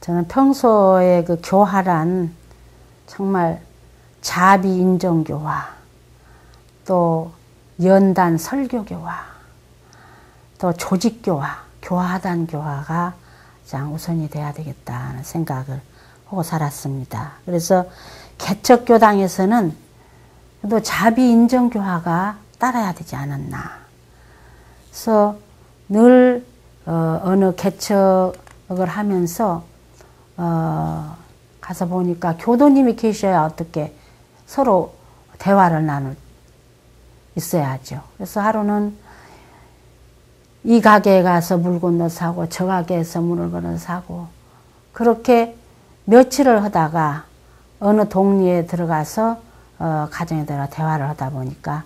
저는 평소에 그 교화란 정말 자비 인정교화, 또 연단 설교교화, 또 조직교화, 교화단 교화가 가장 우선이 돼야 되겠다는 생각을 하고 살았습니다. 그래서 개척교당에서는 또 자비 인정교화가 따라야 되지 않았나. 그래서 늘 어느 개척을 하면서 가서 보니까 교도님이 계셔야 어떻게 서로 대화를 나눌 있어야죠. 그래서 하루는 이 가게에 가서 물건을 사고 저 가게에서 물건을 사고 그렇게 며칠을 하다가 어느 동리에 들어가서 가정에 들어가 대화를 하다 보니까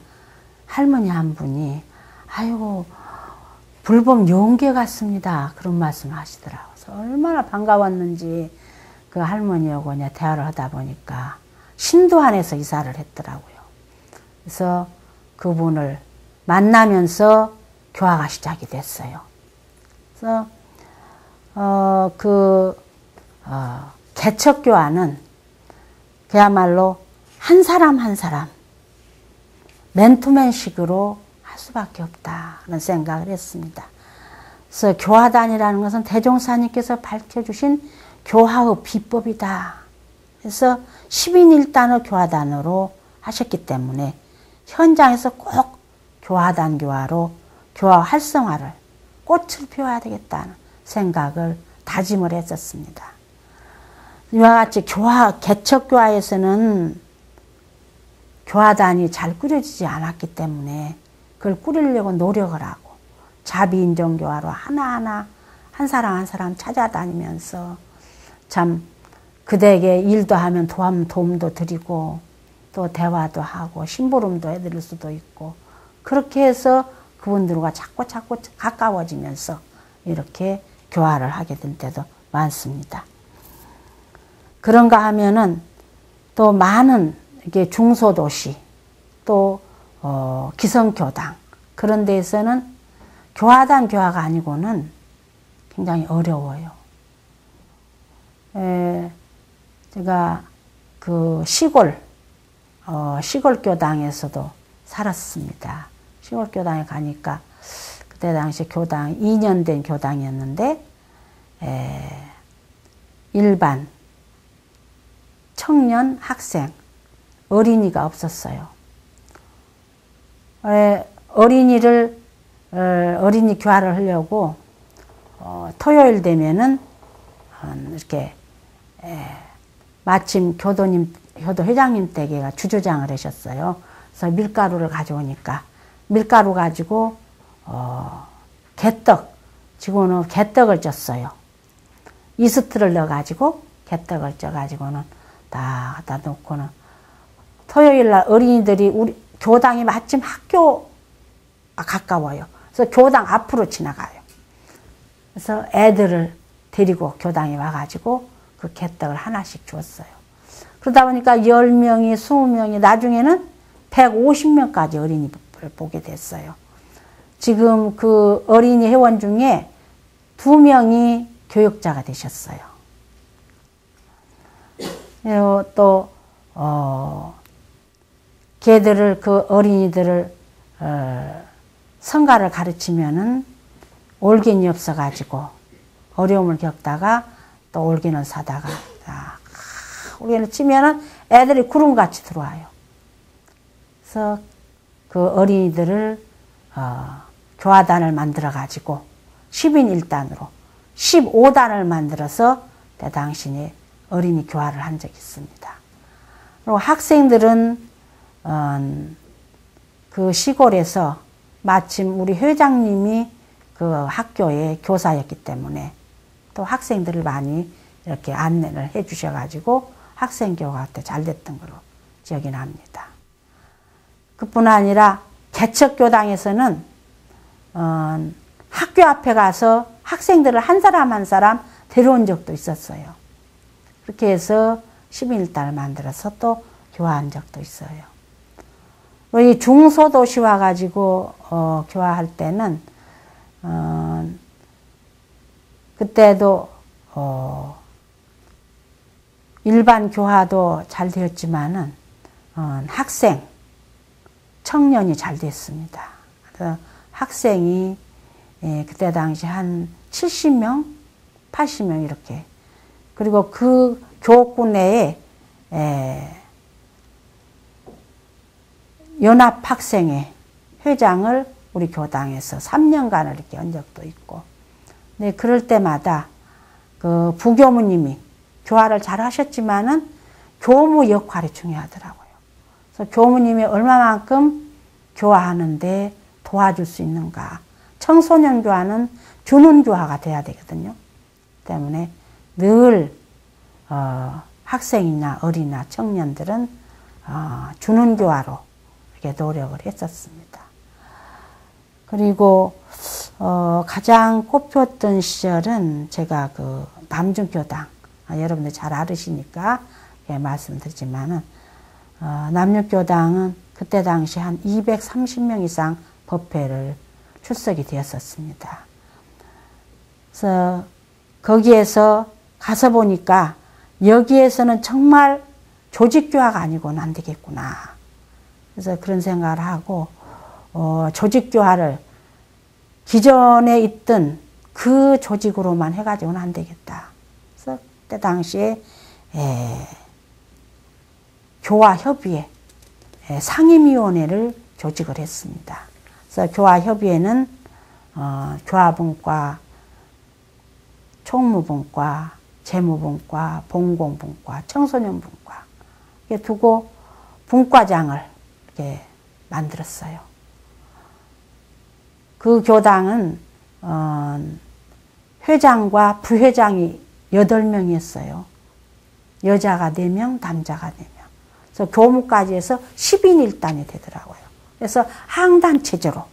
할머니 한 분이 아이고 불법 용계 같습니다. 그런 말씀을 하시더라고요. 그래서 얼마나 반가웠는지 그 할머니하고 그냥 대화를 하다 보니까 신도안에서 이사를 했더라고요. 그래서 그분을 만나면서 교화가 시작이 됐어요. 그래서 개척교화는 그야말로 한 사람 한 사람 맨투맨식으로 할 수밖에 없다는 생각을 했습니다. 그래서 교화단이라는 것은 대종사님께서 밝혀주신 교화의 비법이다. 그래서 10인 1단의 교화단으로 하셨기 때문에 현장에서 꼭 교화단 교화로 교화 활성화를 꽃을 피워야 되겠다는 생각을 다짐을 했었습니다. 이와 같이 개척교화에서는 교화단이 잘 꾸려지지 않았기 때문에 그걸 꾸리려고 노력을 하고 자비인정교화로 하나하나 한 사람 한 사람 찾아다니면서 참 그대에게 일도 하면 도움도 드리고 또 대화도 하고 심부름도 해드릴 수도 있고 그렇게 해서 그분들과 자꾸 가까워지면서 이렇게 교화를 하게 될 때도 많습니다. 그런가 하면은 또 많은 이게 중소도시 또 기성교당 그런 데에서는 교화단 교화가 아니고는 굉장히 어려워요. 제가 그 시골 교당에서도 살았습니다. 시골 교당에 가니까 그때 당시 교당 2년 된 교당이었는데 일반 청년 학생 어린이가 없었어요. 어린이 교화를 하려고 토요일 되면은 이렇게 마침 교도 회장님 댁에가 주조장을 하셨어요. 그래서 밀가루를 가져오니까 밀가루 가지고 개떡 지고는 개떡을 쪘어요. 이스트를 넣어가지고 개떡을 쪄가지고는 다 갖다 놓고는 토요일날 어린이들이 우리 교당이 마침 학교가 가까워요. 그래서 교당 앞으로 지나가요. 그래서 애들을 데리고 교당에 와가지고 그 개떡을 하나씩 주었어요. 그러다 보니까 10명이 20명이 나중에는 150명까지 어린이를 보게 됐어요. 지금 그 어린이 회원 중에 2명이 교육자가 되셨어요. 또 걔들을 그 어린이들을 성가를 가르치면은 올겐이 없어가지고 어려움을 겪다가 또 올겐을 사다가 올겐을 치면은 애들이 구름같이 들어와요. 그래서 그 어린이들을 교화단을 만들어가지고 10인 1단으로 15단을 만들어서 그 당시에 어린이 교화를 한 적이 있습니다. 그리고 학생들은 그 시골에서 마침 우리 회장님이 그 학교의 교사였기 때문에 또 학생들을 많이 이렇게 안내를 해 주셔가지고 학생교가 때 잘 됐던 걸로 기억이 납니다. 그뿐 아니라 개척교당에서는 학교 앞에 가서 학생들을 한 사람 한 사람 데려온 적도 있었어요. 그렇게 해서 11달을 만들어서 또 교화한 적도 있어요. 이 중소도시 와가지고 교화할 때는 그때도 일반 교화도 잘 되었지만은 학생, 청년이 잘 됐습니다. 그래서 학생이 그때 당시 한 70명, 80명 이렇게. 그리고 그 교구 내에 연합학생회 회장을 우리 교당에서 3년간을 이렇게 한 적도 있고. 네, 그럴 때마다 그 부교무님이 교화를 잘 하셨지만은 교무 역할이 중요하더라고요. 그래서 교무님이 얼마만큼 교화하는데 도와줄 수 있는가. 청소년 교화는 주는 교화가 돼야 되거든요. 때문에 늘 학생이나 어린이나 청년들은 주는 교화로 이렇게 노력을 했었습니다. 그리고 가장 꽃피웠던 시절은 제가 그 남중교당, 여러분들 잘 알으시니까 예, 말씀드리지만은 남중교당은 그때 당시 한 230명 이상 법회를 출석이 되었었습니다. 그래서 거기에서 가서 보니까 여기에서는 정말 조직교화가 아니고는 안 되겠구나. 그래서 그런 생각을 하고 조직교화를 기존에 있던 그 조직으로만 해가지고는 안 되겠다. 그래서 그때 당시에 교화협의회 상임위원회를 조직을 했습니다. 그래서 교화협의회는 교화분과, 총무분과, 재무분과, 봉공분과, 청소년분과 이렇게 두고 분과장을 이렇게 만들었어요. 그 교당은 회장과 부회장이 8명이었어요. 여자가 4명, 남자가 4명. 그래서 교무까지 해서 10인 1단이 되더라고요. 그래서 항단 체제로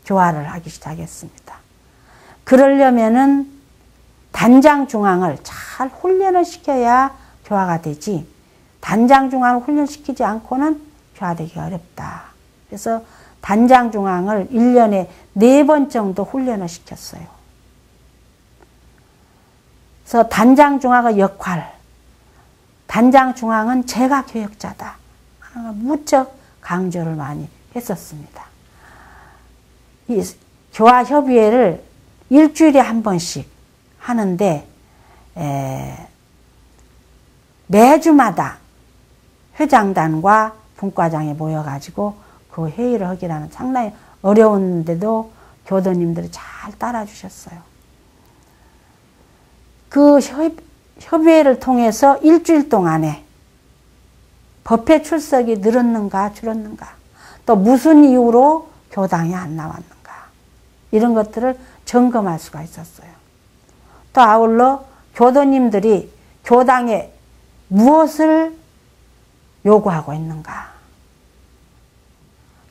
교화를 하기 시작했습니다. 그러려면은 단장 중앙을 잘 훈련을 시켜야 교화가 되지, 단장 중앙을 훈련시키지 않고는 교화되기가 어렵다. 그래서 단장 중앙을 1년에 4번 정도 훈련을 시켰어요. 그래서 단장 중앙의 역할, 단장 중앙은 제가 교역자다. 무척 강조를 많이 했었습니다. 이 교화협의회를 일주일에 한 번씩 하는데 매주마다 회장단과 분과장이 모여가지고 그 회의를 하기라는 상당히 어려운데도 교도님들이 잘 따라주셨어요. 그 협의회를 통해서 일주일 동안에 법회 출석이 늘었는가 줄었는가, 또 무슨 이유로 교당이 안 나왔는가, 이런 것들을 점검할 수가 있었어요. 또 아울러 교도님들이 교당에 무엇을 요구하고 있는가,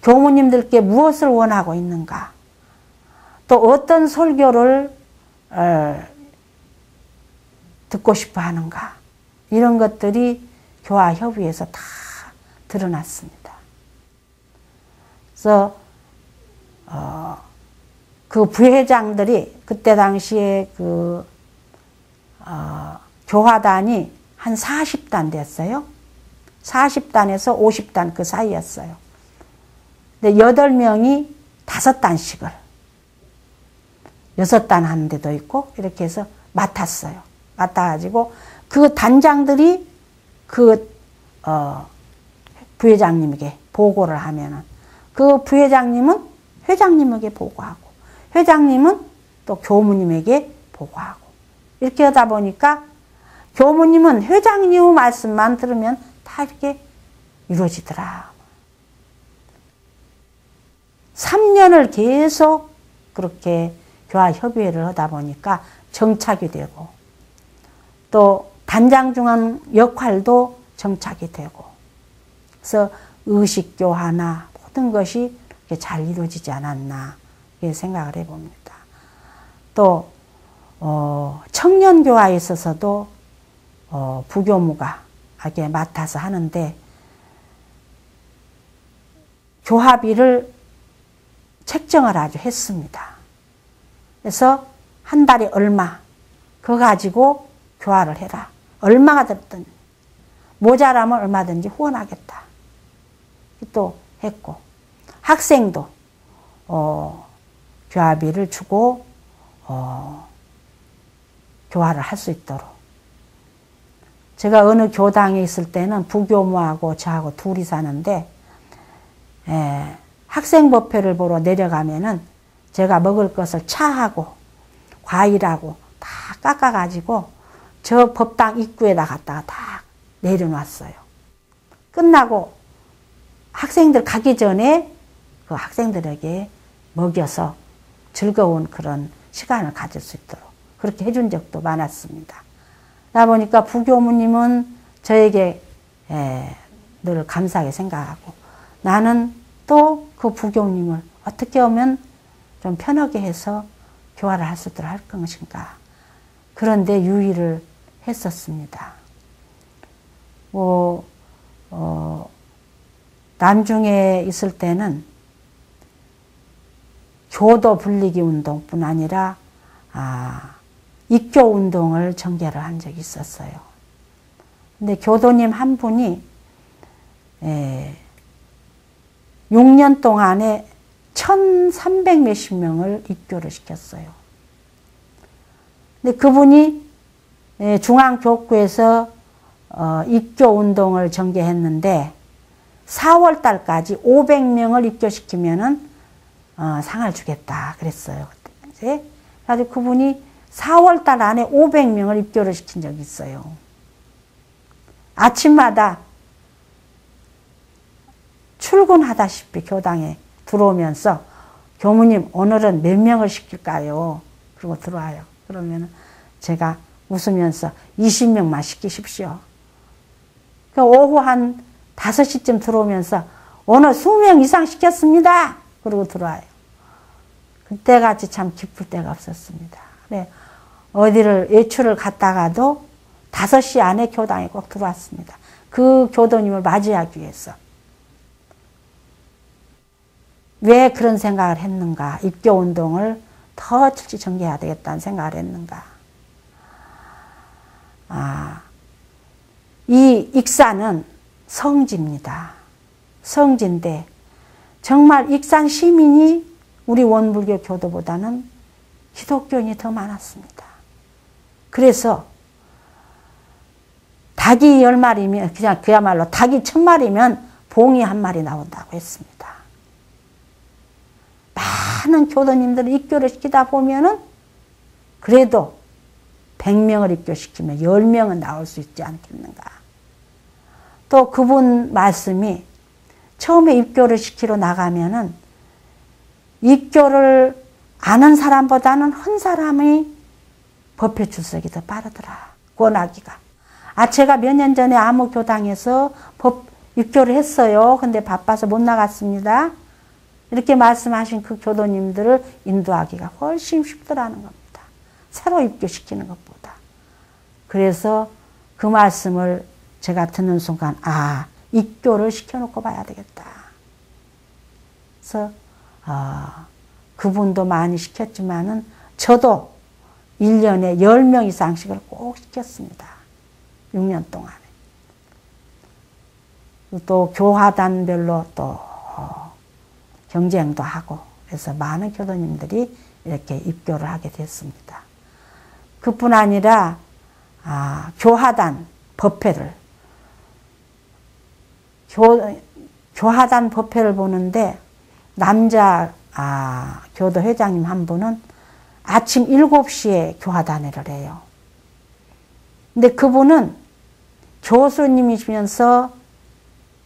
교무님들께 무엇을 원하고 있는가, 또 어떤 설교를 듣고 싶어 하는가, 이런 것들이 교화협의회에서 다 드러났습니다. 그래서 그 부회장들이 그때 당시에 그 교화단이 한 40단 됐어요. 40단에서 50단 그 사이였어요. 근데 8명이 5단씩을 6단 하는 데도 있고 이렇게 해서 맡았어요. 맡아가지고 그 단장들이 그 부회장님에게 보고를 하면은 그 부회장님은 회장님에게 보고하고, 회장님은 또 교무님에게 보고하고, 이렇게 하다 보니까 교무님은 회장님 말씀만 들으면 다 이렇게 이루어지더라. 3년을 계속 그렇게 교화협의회를 하다 보니까 정착이 되고, 또 단장 중앙 역할도 정착이 되고, 그래서 의식교화나 모든 것이 잘 이루어지지 않았나 이렇게 생각을 해봅니다. 또 청년교화에 있어서도 부교무가 이렇게 맡아서 하는데 교화비를 책정을 아주 했습니다. 그래서 한 달에 얼마 그거 가지고 교화를 해라. 얼마가 들었든 모자라면 얼마든지 후원하겠다. 또 했고, 학생도 교화비를 주고 교화를 할 수 있도록. 제가 어느 교당에 있을 때는 부교무하고 저하고 둘이 사는데 학생법회를 보러 내려가면은 제가 먹을 것을 차하고 과일하고 다 깎아가지고 저 법당 입구에다 갖다가 다 내려놨어요. 끝나고 학생들 가기 전에 그 학생들에게 먹여서 즐거운 그런 시간을 가질 수 있도록 그렇게 해준 적도 많았습니다. 그러다 보니까 부교무님은 저에게 늘 감사하게 생각하고, 나는 또 그 부교님을 어떻게 하면 좀 편하게 해서 교화를 할 수 있도록 할 것인가, 그런데 유의를 했었습니다. 남중에 있을 때는 교도 분리기 운동뿐 아니라 입교 운동을 전개를 한 적이 있었어요. 근데 교도님 한 분이 6년 동안에 1300 몇십 명을 입교를 시켰어요. 근데 그분이 중앙교구에서 입교 운동을 전개했는데 4월 달까지 500명을 입교시키면은 상을 주겠다 그랬어요. 그때. 그래서 그분이 4월 달 안에 500명을 입교를 시킨 적이 있어요. 아침마다 출근하다시피 교당에 들어오면서 교무님 오늘은 몇 명을 시킬까요? 그러고 들어와요. 그러면 제가 웃으면서 20명만 시키십시오. 오후 한 5시쯤 들어오면서 오늘 20명 이상 시켰습니다. 그러고 들어와요. 그때같이 참 기쁠 때가 없었습니다. 네, 어디를 외출을 갔다가도 5시 안에 교당에 꼭 들어왔습니다. 그 교도님을 맞이하기 위해서. 왜 그런 생각을 했는가? 입교 운동을 더 철저히 전개해야 되겠다는 생각을 했는가? 이 익산은 성지입니다. 성지인데 정말 익산 시민이 우리 원불교 교도보다는 기독교인이 더 많았습니다. 그래서 닭이 10마리면 그냥 그야말로 닭이 1000마리면 봉이 1마리 나온다고 했습니다. 많은 교도님들을 입교를 시키다 보면은 그래도 100명을 입교시키면 10명은 나올 수 있지 않겠는가. 또 그분 말씀이 처음에 입교를 시키러 나가면은 입교를 아는 사람보다는 한 사람이 법회 출석이 더 빠르더라. 권하기가. 제가 몇 년 전에 아무 교당에서 입교를 했어요. 근데 바빠서 못 나갔습니다. 이렇게 말씀하신 그 교도님들을 인도하기가 훨씬 쉽더라는 겁니다. 새로 입교시키는 것보다. 그래서 그 말씀을 제가 듣는 순간 입교를 시켜놓고 봐야 되겠다. 그래서 그분도 많이 시켰지만은 저도 1년에 10명 이상씩을 꼭 시켰습니다. 6년 동안에. 또 교화단별로 또 경쟁도 하고 그래서 많은 교도님들이 이렇게 입교를 하게 됐습니다. 그뿐 아니라 교화단 법회를 교화단 법회를 보는데 남자 교도 회장님 한 분은 아침 7시에 교화단회를 해요. 근데 그분은 교수님이시면서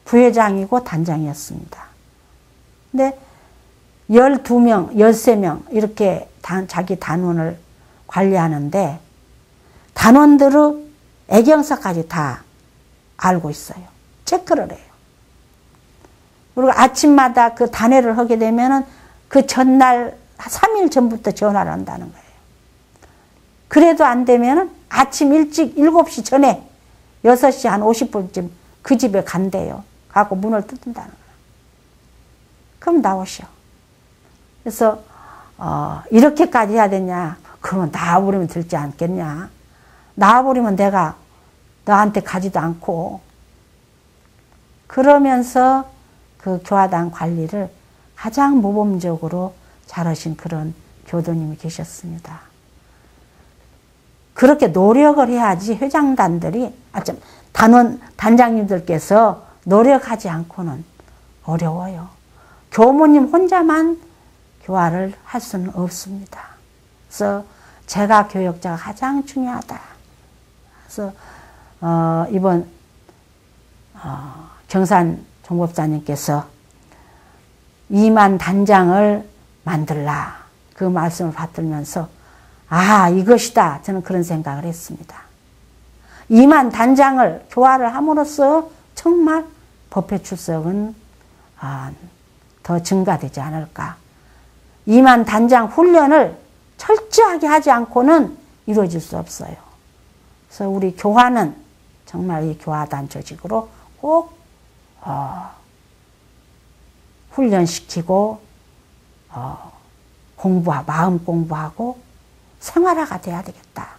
부회장이고 단장이었습니다. 근데 12명, 13명 이렇게 자기 단원을 관리하는데 단원들의 애경사까지 다 알고 있어요. 체크를 해요. 그리고 아침마다 그 단회를 하게 되면은 그 전날 3일 전부터 전화를 한다는 거예요. 그래도 안 되면은 아침 일찍 7시 전에 6시 한 50분쯤 그 집에 간대요. 가고 문을 뜯는다는 거예요. 그럼 나오시오. 그래서 이렇게까지 해야 되냐? 그러면 나와버리면 들지 않겠냐? 나와버리면 내가 너한테 가지도 않고. 그러면서 그 교화당 관리를 가장 모범적으로 잘하신 그런 교도님이 계셨습니다. 그렇게 노력을 해야지 회장단들이, 단장님들께서 노력하지 않고는 어려워요. 교무님 혼자만 교화를 할 수는 없습니다. 그래서 제가 교역자가 가장 중요하다. 그래서 이번 경산 종법사님께서 2만 단장을 만들라 그 말씀을 받들면서 이것이다 저는 그런 생각을 했습니다. 2만 단장을 교화를 함으로써 정말 법회 출석은 더 증가되지 않을까. 2만 단장 훈련을 철저하게 하지 않고는 이루어질 수 없어요. 그래서 우리 교화는 정말 이 교화단 조직으로 꼭 훈련시키고 마음 공부하고 생활화가 돼야 되겠다.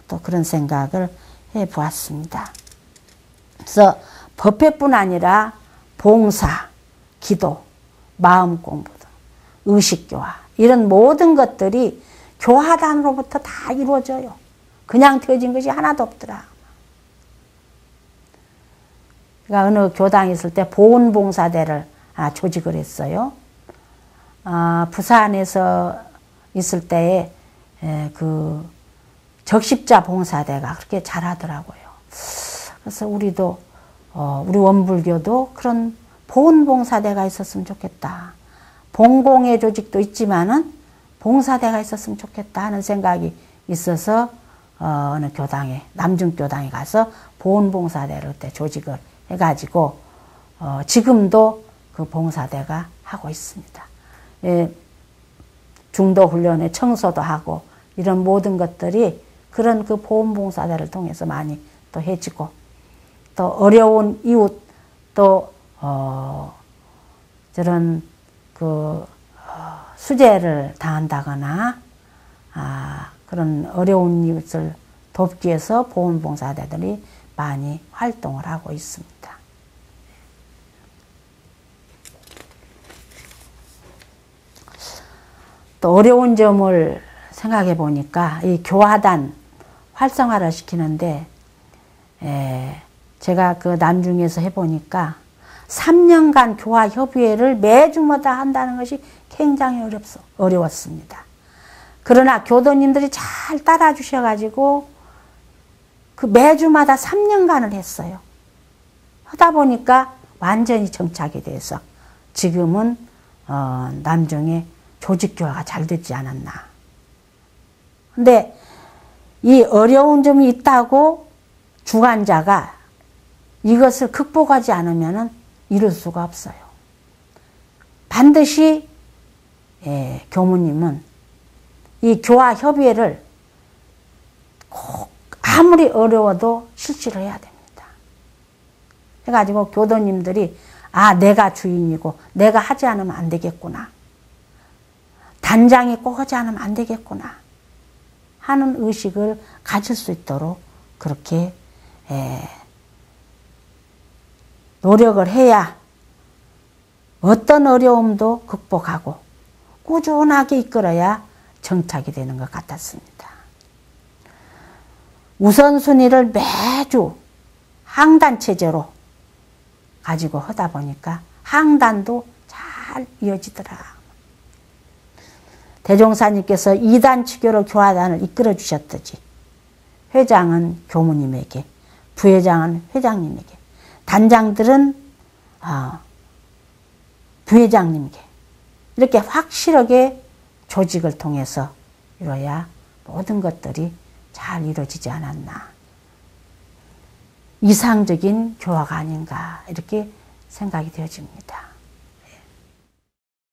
또 그런 생각을 해보았습니다. 그래서 법회뿐 아니라 봉사, 기도, 마음 공부, 의식교화 이런 모든 것들이 교화단으로부터 다 이루어져요. 그냥 되어진 것이 하나도 없더라. 그러니까 어느 교당에 있을 때 보훈봉사대를 조직을 했어요. 부산에서 있을 때에 그 적십자 봉사대가 그렇게 잘하더라고요. 그래서 우리도 우리 원불교도 그런 보훈봉사대가 있었으면 좋겠다. 봉공회 조직도 있지만은 봉사대가 있었으면 좋겠다 하는 생각이 있어서 어느 교당에 남중교당에 가서 보훈봉사대를 그때 조직을 해가지고 지금도 그 봉사대가 하고 있습니다. 중도 훈련에 청소도 하고 이런 모든 것들이 그런 그 보훈봉사대를 통해서 많이 또 해지고 또 어려운 이웃 또 저런 그 수재를 당한다거나 그런 어려운 이웃을 돕기 위해서 보훈봉사대들이 많이 활동을 하고 있습니다. 또 어려운 점을 생각해 보니까 이 교화단 활성화를 시키는데 제가 그 남중에서 해보니까 3년간 교화협의회를 매주마다 한다는 것이 굉장히 어려웠습니다. 그러나 교도님들이 잘 따라주셔가지고 그 매주마다 3년간을 했어요. 하다 보니까 완전히 정착이 돼서 지금은 남중에 조직교화가 잘 되지 않았나. 근데 이 어려운 점이 있다고 주관자가 이것을 극복하지 않으면 이룰 수가 없어요. 반드시 교무님은 이 교화협의회를 꼭 아무리 어려워도 실시를 해야 됩니다. 해가지고 교도님들이 내가 주인이고 내가 하지 않으면 안 되겠구나. 단장이 꼭 하지 않으면 안 되겠구나 하는 의식을 가질 수 있도록 그렇게 노력을 해야 어떤 어려움도 극복하고 꾸준하게 이끌어야 정착이 되는 것 같았습니다. 우선순위를 매주 항단체제로 가지고 하다 보니까 항단도 잘 이어지더라. 대종사님께서 2단 치교로 교화단을 이끌어 주셨듯이 회장은 교무님에게, 부회장은 회장님에게, 단장들은 부회장님에게 이렇게 확실하게 조직을 통해서 이뤄야 모든 것들이 잘 이루어지지 않았나. 이상적인 교화가 아닌가 이렇게 생각이 되어집니다.